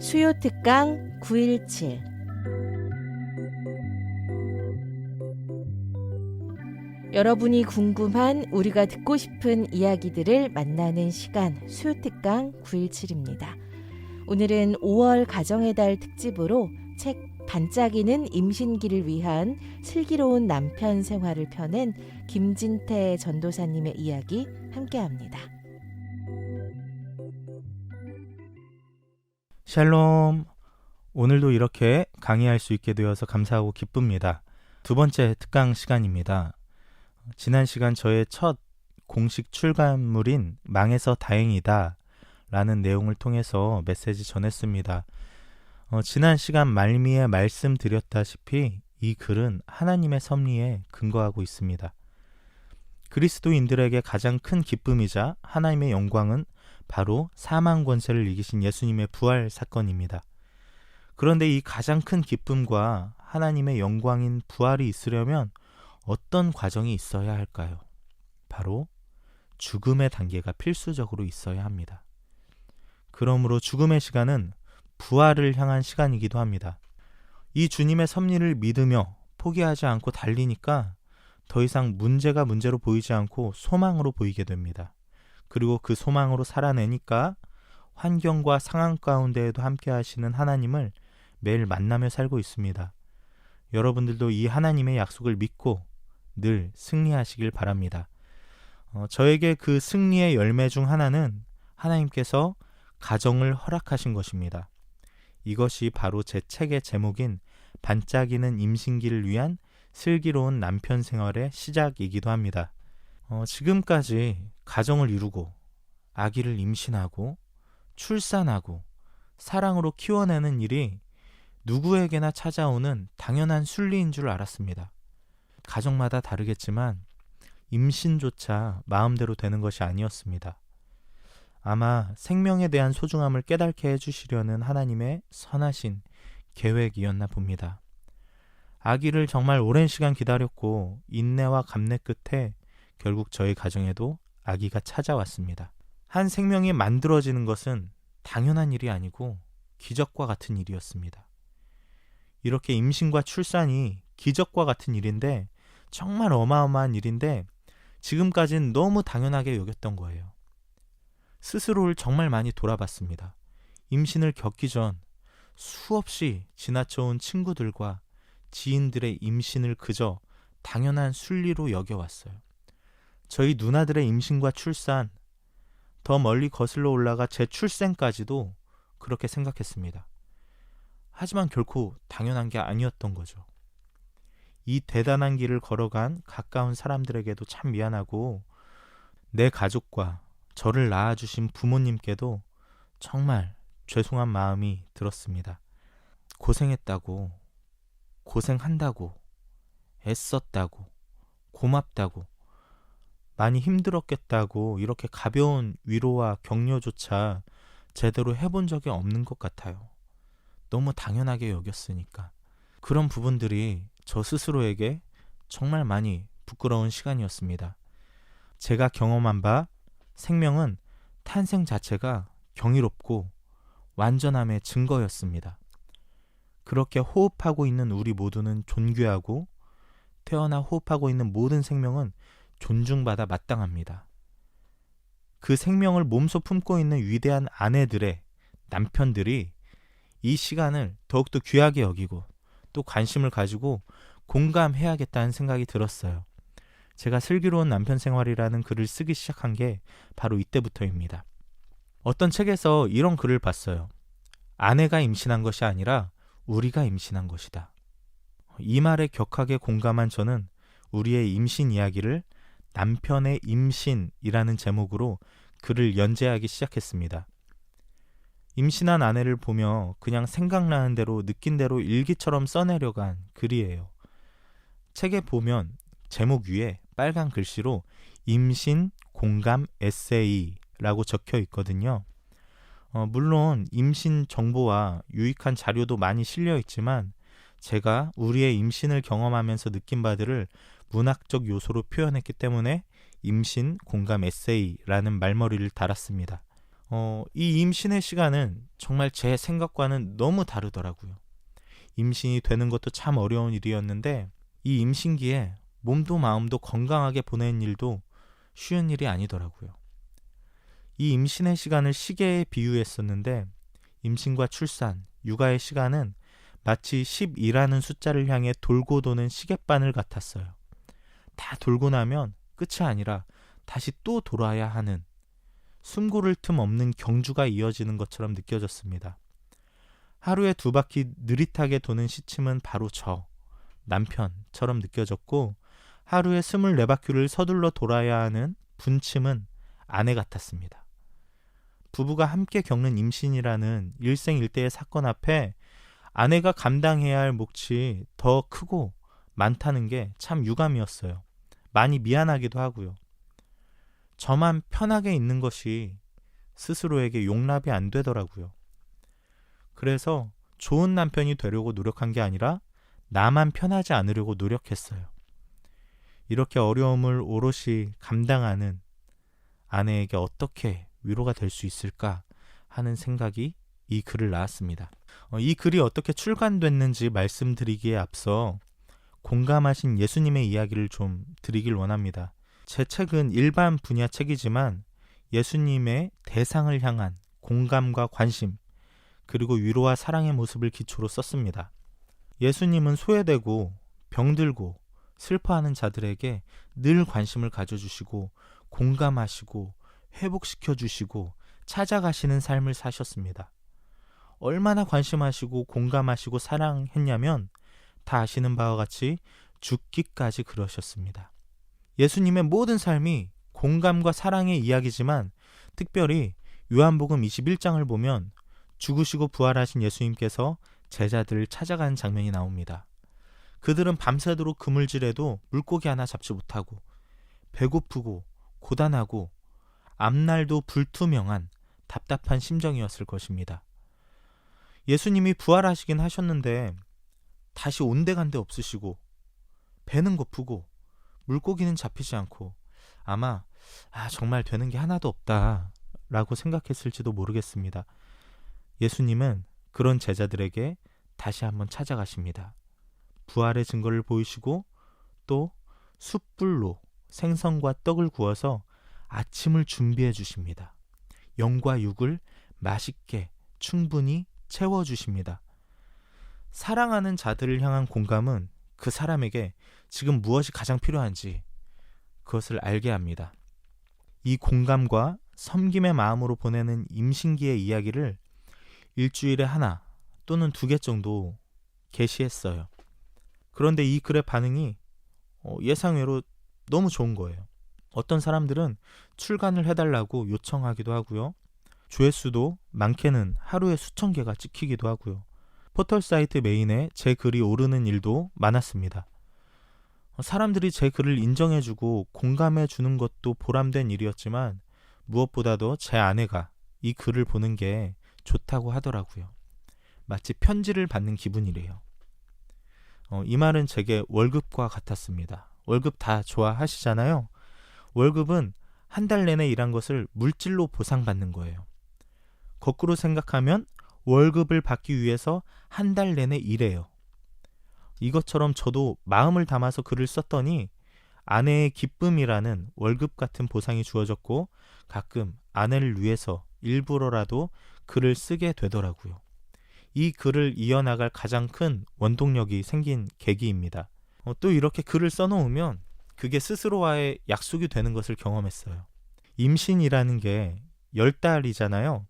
수요 특강 917. 여러분이 궁금한 우리가 듣고 싶은 이야기들을 만나는 시간 수요 특강 917입니다. 오늘은 5월 가정의 달 특집으로 책 반짝이는 임신기를 위한 슬기로운 남편 생활을 펴낸 김진태 전도사님의 이야기 함께합니다. 샬롬. 오늘도 이렇게 강의할 수 있게 되어서 감사하고 기쁩니다. 두 번째 특강 시간입니다. 지난 시간 저의 첫 공식 출간물인 망해서 다행이다 라는 내용을 통해서 메시지 전했습니다. 지난 시간 말미에 말씀드렸다시피 이 글은 하나님의 섭리에 근거하고 있습니다. 그리스도인들에게 가장 큰 기쁨이자 하나님의 영광은 바로 사망 권세를 이기신 예수님의 부활 사건입니다. 그런데 이 가장 큰 기쁨과 하나님의 영광인 부활이 있으려면 어떤 과정이 있어야 할까요? 바로 죽음의 단계가 필수적으로 있어야 합니다. 그러므로 죽음의 시간은 부활을 향한 시간이기도 합니다. 이 주님의 섭리를 믿으며 포기하지 않고 달리니까 더 이상 문제가 문제로 보이지 않고 소망으로 보이게 됩니다. 그리고 그 소망으로 살아내니까 환경과 상황 가운데에도 함께 하시는 하나님을 매일 만나며 살고 있습니다. 여러분들도 이 하나님의 약속을 믿고 늘 승리하시길 바랍니다. 저에게 그 승리의 열매 중 하나는 하나님께서 가정을 허락하신 것입니다. 이것이 바로 제 책의 제목인 반짝이는 임신기를 위한 슬기로운 남편 생활의 시작이기도 합니다. 지금까지 가정을 이루고 아기를 임신하고 출산하고 사랑으로 키워내는 일이 누구에게나 찾아오는 당연한 순리인 줄 알았습니다. 가정마다 다르겠지만 임신조차 마음대로 되는 것이 아니었습니다. 아마 생명에 대한 소중함을 깨닫게 해주시려는 하나님의 선하신 계획이었나 봅니다. 아기를 정말 오랜 시간 기다렸고 인내와 감내 끝에 결국 저희 가정에도 아기가 찾아왔습니다. 한 생명이 만들어지는 것은 당연한 일이 아니고 기적과 같은 일이었습니다. 이렇게 임신과 출산이 기적과 같은 일인데 정말 어마어마한 일인데 지금까지는 너무 당연하게 여겼던 거예요. 스스로를 정말 많이 돌아봤습니다. 임신을 겪기 전 수없이 지나쳐온 친구들과 지인들의 임신을 그저 당연한 순리로 여겨왔어요. 저희 누나들의 임신과 출산, 더 멀리 거슬러 올라가 제 출생까지도 그렇게 생각했습니다. 하지만 결코 당연한 게 아니었던 거죠. 이 대단한 길을 걸어간 가까운 사람들에게도 참 미안하고 내 가족과 저를 낳아주신 부모님께도 정말 죄송한 마음이 들었습니다. 고생했다고, 고생한다고, 애썼다고, 고맙다고, 많이 힘들었겠다고 이렇게 가벼운 위로와 격려조차 제대로 해본 적이 없는 것 같아요. 너무 당연하게 여겼으니까. 그런 부분들이 저 스스로에게 정말 많이 부끄러운 시간이었습니다. 제가 경험한 바 생명은 탄생 자체가 경이롭고 완전함의 증거였습니다. 그렇게 호흡하고 있는 우리 모두는 존귀하고 태어나 호흡하고 있는 모든 생명은 존중받아 마땅합니다. 그 생명을 몸소 품고 있는 위대한 아내들의 남편들이 이 시간을 더욱더 귀하게 여기고 또 관심을 가지고 공감해야겠다는 생각이 들었어요. 제가 슬기로운 남편 생활이라는 글을 쓰기 시작한 게 바로 이때부터입니다. 어떤 책에서 이런 글을 봤어요. 아내가 임신한 것이 아니라 우리가 임신한 것이다. 이 말에 격하게 공감한 저는 우리의 임신 이야기를 남편의 임신이라는 제목으로 글을 연재하기 시작했습니다. 임신한 아내를 보며 그냥 생각나는 대로 느낀 대로 일기처럼 써내려간 글이에요. 책에 보면 제목 위에 빨간 글씨로 임신 공감 에세이라고 적혀 있거든요. 물론 임신 정보와 유익한 자료도 많이 실려 있지만 제가 우리의 임신을 경험하면서 느낀 바들을 문학적 요소로 표현했기 때문에 임신 공감 에세이라는 말머리를 달았습니다. 이 임신의 시간은 정말 제 생각과는 너무 다르더라고요. 임신이 되는 것도 참 어려운 일이었는데 이 임신기에 몸도 마음도 건강하게 보내는 일도 쉬운 일이 아니더라고요. 이 임신의 시간을 시계에 비유했었는데 임신과 출산, 육아의 시간은 마치 10이라는 숫자를 향해 돌고 도는 시계바늘 같았어요. 다 돌고 나면 끝이 아니라 다시 또 돌아야 하는 숨 고를 틈 없는 경주가 이어지는 것처럼 느껴졌습니다. 하루에 2바퀴 느릿하게 도는 시침은 바로 저, 남편처럼 느껴졌고 하루에 24바퀴를 서둘러 돌아야 하는 분침은 아내 같았습니다. 부부가 함께 겪는 임신이라는 일생일대의 사건 앞에 아내가 감당해야 할 몫이 더 크고 많다는 게 참 유감이었어요. 많이 미안하기도 하고요. 저만 편하게 있는 것이 스스로에게 용납이 안 되더라고요. 그래서 좋은 남편이 되려고 노력한 게 아니라 나만 편하지 않으려고 노력했어요. 이렇게 어려움을 오롯이 감당하는 아내에게 어떻게 위로가 될 수 있을까 하는 생각이 이 글을 낳았습니다. 이 글이 어떻게 출간됐는지 말씀드리기에 앞서 공감하신 예수님의 이야기를 좀 드리길 원합니다. 제 책은 일반 분야 책이지만 예수님의 대상을 향한 공감과 관심 그리고 위로와 사랑의 모습을 기초로 썼습니다. 예수님은 소외되고 병들고 슬퍼하는 자들에게 늘 관심을 가져주시고 공감하시고 회복시켜주시고 찾아가시는 삶을 사셨습니다. 얼마나 관심하시고 공감하시고 사랑했냐면 다 아시는 바와 같이 죽기까지 그러셨습니다. 예수님의 모든 삶이 공감과 사랑의 이야기지만 특별히 요한복음 21장을 보면 죽으시고 부활하신 예수님께서 제자들을 찾아가는 장면이 나옵니다. 그들은 밤새도록 그물질해도 물고기 하나 잡지 못하고 배고프고 고단하고 앞날도 불투명한 답답한 심정이었을 것입니다. 예수님이 부활하시긴 하셨는데 다시 온데간데 없으시고 배는 고프고 물고기는 잡히지 않고 아마 정말 되는 게 하나도 없다라고 생각했을지도 모르겠습니다. 예수님은 그런 제자들에게 다시 한번 찾아가십니다. 부활의 증거를 보이시고 또 숯불로 생선과 떡을 구워서 아침을 준비해 주십니다. 영과 육을 맛있게 충분히 채워주십니다. 사랑하는 자들을 향한 공감은 그 사람에게 지금 무엇이 가장 필요한지 그것을 알게 합니다. 이 공감과 섬김의 마음으로 보내는 임신기의 이야기를 일주일에 하나 또는 2개 정도 게시했어요. 그런데 이 글의 반응이 예상외로 너무 좋은 거예요. 어떤 사람들은 출간을 해달라고 요청하기도 하고요. 조회수도 많게는 하루에 수천 개가 찍히기도 하고요. 포털 사이트 메인에 제 글이 오르는 일도 많았습니다. 사람들이 제 글을 인정해주고 공감해주는 것도 보람된 일이었지만 무엇보다도 제 아내가 이 글을 보는 게 좋다고 하더라고요. 마치 편지를 받는 기분이래요. 이 말은 제게 월급과 같았습니다. 월급 다 좋아하시잖아요. 월급은 한 달 내내 일한 것을 물질로 보상받는 거예요. 거꾸로 생각하면 월급을 받기 위해서 한 달 내내 일해요. 이것처럼 저도 마음을 담아서 글을 썼더니 아내의 기쁨이라는 월급 같은 보상이 주어졌고 가끔 아내를 위해서 일부러라도 글을 쓰게 되더라고요. 이 글을 이어나갈 가장 큰 원동력이 생긴 계기입니다. 또 이렇게 글을 써놓으면 그게 스스로와의 약속이 되는 것을 경험했어요. 임신이라는 게 10달이잖아요.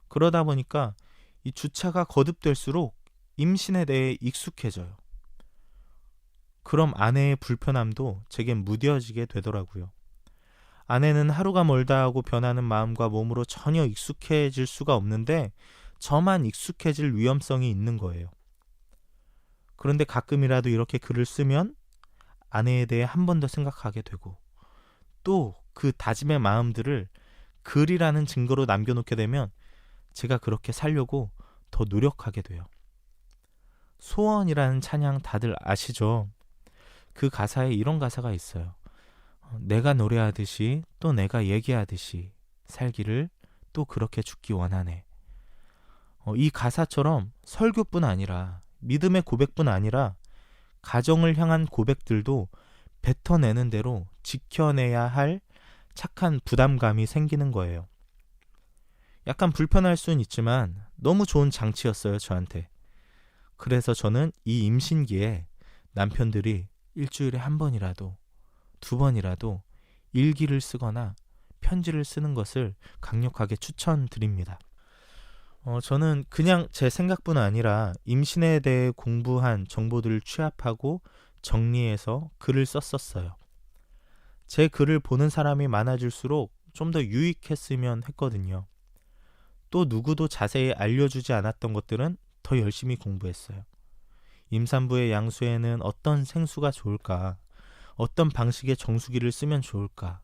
그러다 보니까 이 주차가 거듭될수록 임신에 대해 익숙해져요. 그럼 아내의 불편함도 제겐 무뎌지게 되더라고요. 아내는 하루가 멀다 하고 변하는 마음과 몸으로 전혀 익숙해질 수가 없는데 저만 익숙해질 위험성이 있는 거예요. 그런데 가끔이라도 이렇게 글을 쓰면 아내에 대해 한 번 더 생각하게 되고 또 그 다짐의 마음들을 글이라는 증거로 남겨놓게 되면 제가 그렇게 살려고 더 노력하게 돼요. 소원이라는 찬양 다들 아시죠? 그 가사에 이런 가사가 있어요. 내가 노래하듯이 또 내가 얘기하듯이 살기를 또 그렇게 죽기 원하네. 이 가사처럼 설교뿐 아니라 믿음의 고백뿐 아니라 가정을 향한 고백들도 뱉어내는 대로 지켜내야 할 착한 부담감이 생기는 거예요. 약간 불편할 수는 있지만 너무 좋은 장치였어요, 저한테. 그래서 저는 이 임신기에 남편들이 일주일에 한 번이라도, 두 번이라도 일기를 쓰거나 편지를 쓰는 것을 강력하게 추천드립니다. 저는 그냥 제 생각뿐 아니라 임신에 대해 공부한 정보들을 취합하고 정리해서 글을 썼었어요. 제 글을 보는 사람이 많아질수록 좀 더 유익했으면 했거든요. 또 누구도 자세히 알려주지 않았던 것들은 더 열심히 공부했어요. 임산부의 양수에는 어떤 생수가 좋을까? 어떤 방식의 정수기를 쓰면 좋을까?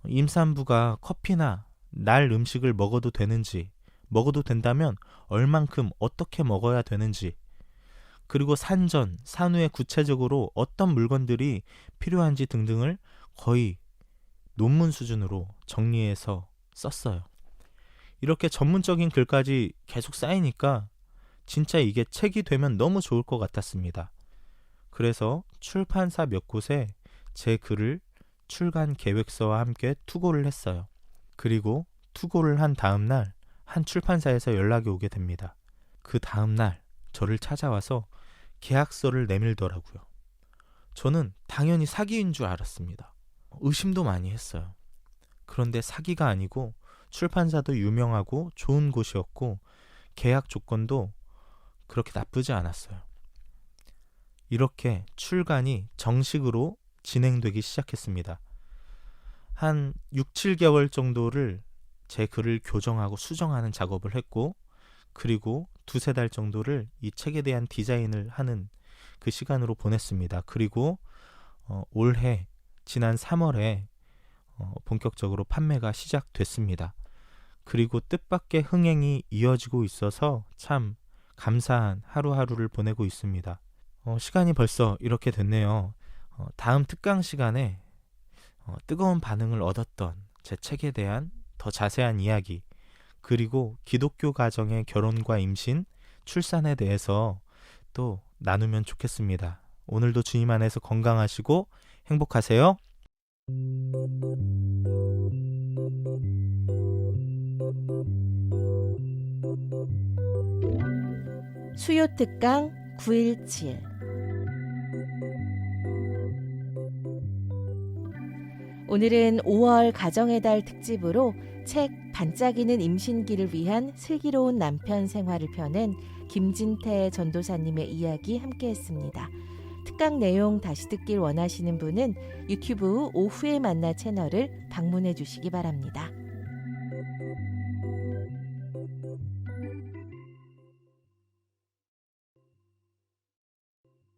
임산부가 커피나 날 음식을 먹어도 되는지, 먹어도 된다면 얼만큼 어떻게 먹어야 되는지, 그리고 산전, 산후에 구체적으로 어떤 물건들이 필요한지 등등을 거의 논문 수준으로 정리해서 썼어요. 이렇게 전문적인 글까지 계속 쌓이니까 진짜 이게 책이 되면 너무 좋을 것 같았습니다. 그래서 출판사 몇 곳에 제 글을 출간 계획서와 함께 투고를 했어요. 그리고 투고를 한 다음 날 한 출판사에서 연락이 오게 됩니다. 그 다음 날 저를 찾아와서 계약서를 내밀더라고요. 저는 당연히 사기인 줄 알았습니다. 의심도 많이 했어요. 그런데 사기가 아니고 출판사도 유명하고 좋은 곳이었고 계약 조건도 그렇게 나쁘지 않았어요. 이렇게 출간이 정식으로 진행되기 시작했습니다. 한 6, 7개월 정도를 제 글을 교정하고 수정하는 작업을 했고, 그리고 2, 3달 정도를 이 책에 대한 디자인을 하는 그 시간으로 보냈습니다. 그리고 올해 지난 3월에 본격적으로 판매가 시작됐습니다. 그리고 뜻밖의 흥행이 이어지고 있어서 참 감사한 하루하루를 보내고 있습니다. 시간이 벌써 이렇게 됐네요. 다음 특강 시간에 뜨거운 반응을 얻었던 제 책에 대한 더 자세한 이야기, 그리고 기독교 가정의 결혼과 임신, 출산에 대해서 또 나누면 좋겠습니다. 오늘도 주님 안에서 건강하시고 행복하세요. 수요 특강 917. 오늘은 5월 가정의 달 특집으로 책 반짝이는 임신기를 위한 슬기로운 남편 생활을 펴낸 김진태 전도사님의 이야기 함께했습니다. 특강 내용 다시 듣길 원하시는 분은 유튜브 오후에 만나 채널을 방문해 주시기 바랍니다.